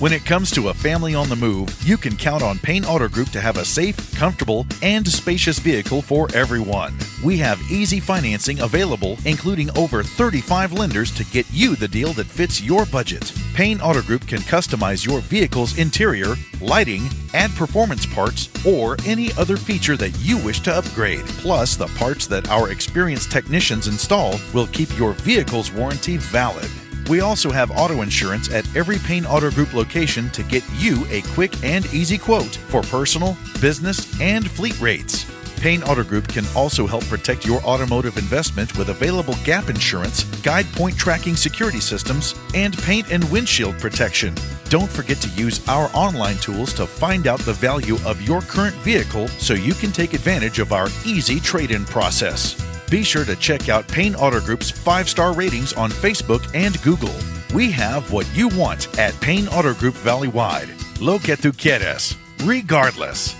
When it comes to a family on the move, you can count on Payne Auto Group to have a safe, comfortable, and spacious vehicle for everyone. We have easy financing available, including over 35 lenders to get you the deal that fits your budget. Payne Auto Group can customize your vehicle's interior, lighting, add performance parts, or any other feature that you wish to upgrade. Plus, the parts that our experienced technicians install will keep your vehicle's warranty valid. We also have auto insurance at every Payne Auto Group location to get you a quick and easy quote for personal, business, and fleet rates. Payne Auto Group can also help protect your automotive investment with available gap insurance, guide point tracking security systems, and paint and windshield protection. Don't forget to use our online tools to find out the value of your current vehicle so you can take advantage of our easy trade-in process. Be sure to check out Payne Auto Group's 5-star ratings on Facebook and Google. We have what you want at Payne Auto Group Valley-wide. Lo que tú quieres, regardless.